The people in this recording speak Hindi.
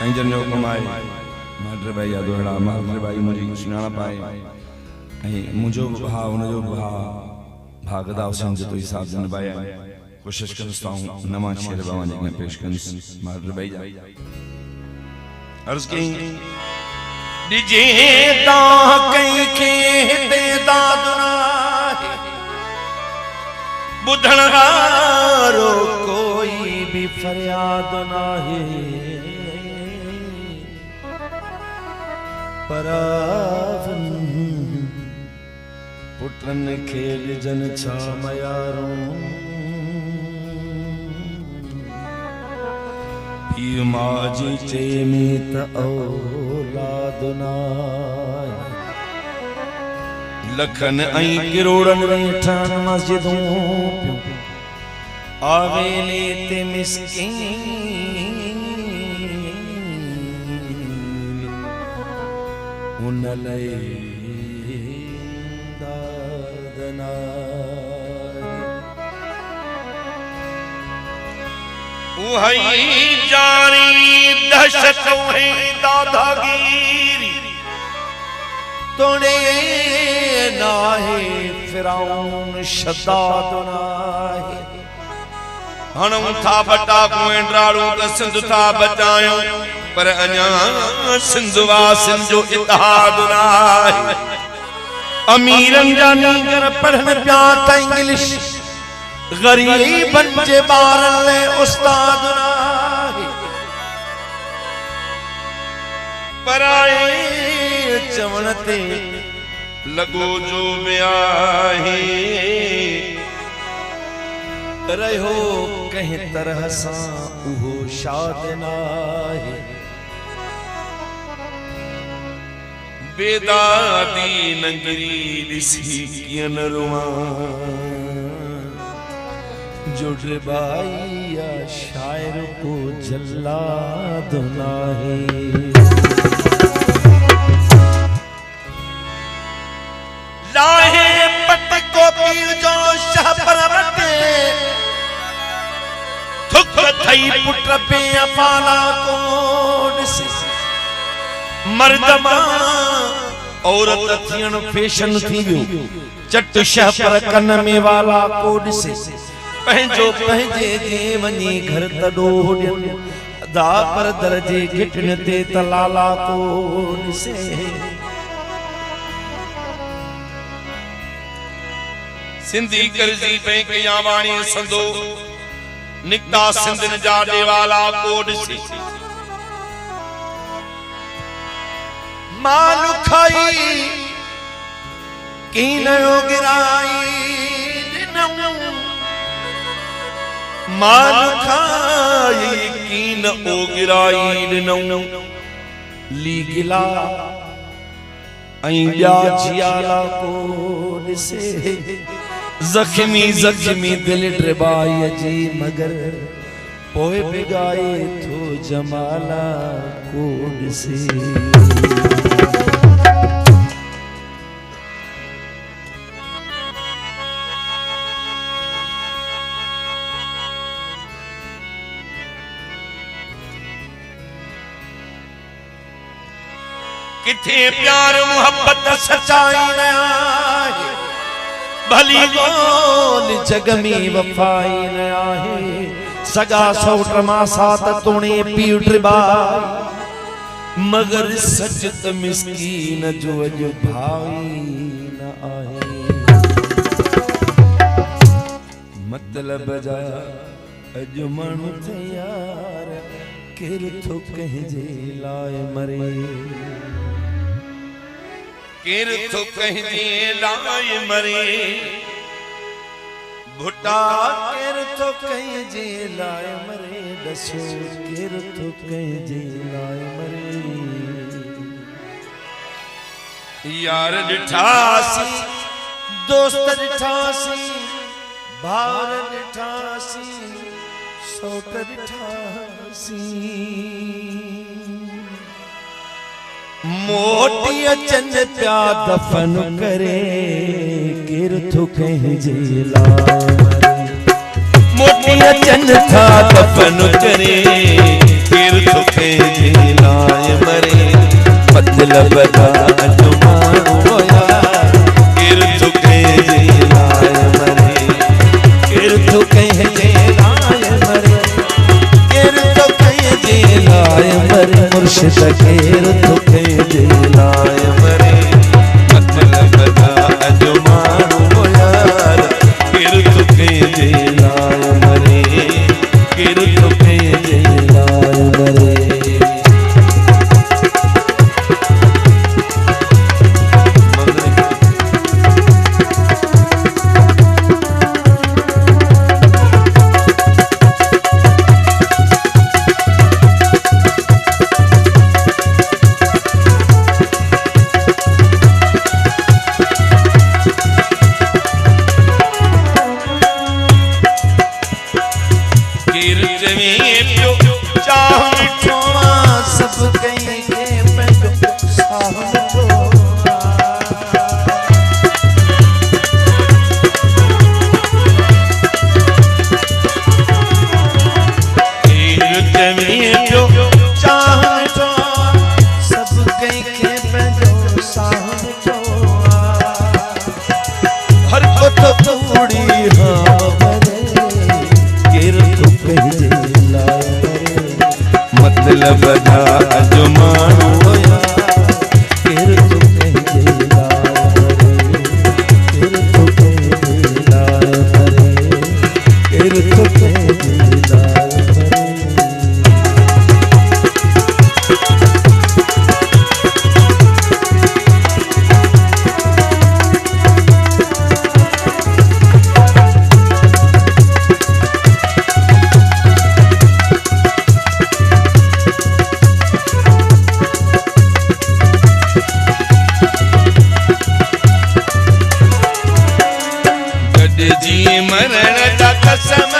साईं जन जो कमाए माडर भाई दोहड़ा माडर भाई मुझी सुनाना पाए मुझो भा उनजो भा भागदा हुसैन जो तो हिसाब जन भाई कोशिश करता हूं नमा शेर बाबा जी ने पेश कर माडर भाई जा अर्ज की डिजे ता कई के दे दादना बुधण वारो कोई भी फरियाद ना है परावन पुटन खेल जन छा मयारो माजी चेमी त औलाद ना लखन आई किरोड़न वेठन मस्जिदों आवेले ते मिस्कीन उन लए दादना वही जारी दहशत है दादागिरी तोड़े नाहे फिराउन शद्दाद नाहे हणम था बटा कुएंड्राड़ू का सिंध था बचायो पर अञा सिंधवा सिंधो इतिहाद नाहे अमीरन जा नीगर पढ़न प्या त इंग्लिश गरीबन जे बारन ले उस्ताद नाहे पराए चवणते लगो जो ब्याहे रहो कहीं तरह सा उहो शाद नाहे बेदादी नंगरी दिसी कियन रुआ जुड़ बाइया शायर को जल्लाद नाहे लाहे पट को पीर जो शाह परवते थुक थई पुत्र पे अपाला कोड से मर्दमा औरत थियन फैशन थी वियो चट शाह पर कन में वाला कोड से पंहिंजो पंहिंजे जे वञी घर तॾो दा पर दर्जे घिटन ते तलाला कोड से सिंधी करजी बैंक या वाणी संदो निकता सिंधन जा देवाला कोड से माल खाई कीनयो गिराई दिनऊ माल खाई कीन ओ गिराई दिनऊ ली गिला ऐं ॿिया जियाला कोड से जख्मी जख्मी दिल ट्रिबाई जी मगर पोए बिगाए थो जमाला कोड से किथे प्यार मोहब्बत सच्चाई नया भली गोल जग में वफाई नया है सगा सौट मासा तोणे पीठ बाई मगर सच त मिस्कीन जो अज भाई न आहे मतलब जा अज माण्हू तैयार केर थो कंहिंजे लाइ मरे केर तो कहजे लाए मरे भुटा केर तो कंहिंजे लाइ मरे दसो केर तो कंहिंजे लाइ मरे यार ॾिठासी दोस्त ॾिठासी भावर ॾिठासी सौट ॾिठासी मोटी अचन प्या दफन करे केर थो कंहिंजे लाइ मोटी अचन था दफन करे केर थो कंहिंजे मतलब दा अजो माण्हू यार केर तो कंहिंजे लाइ मरे केर तो कंहिंजे लाइ मरे केर तो कंहिंजे लाइ मरे मुर्शिद केर तो कंहिंजे लाइ मरे मतलब दा अजो माण्हू यार केर तो कंहिंजे लाइ मरे केर तो कंहिंजे लाइ मरे मतलब दा अजो माण्हू यार केर तो कंहिंजे लाइ मरे केर तो कंहिंजे लाइ जी मरण दा कसम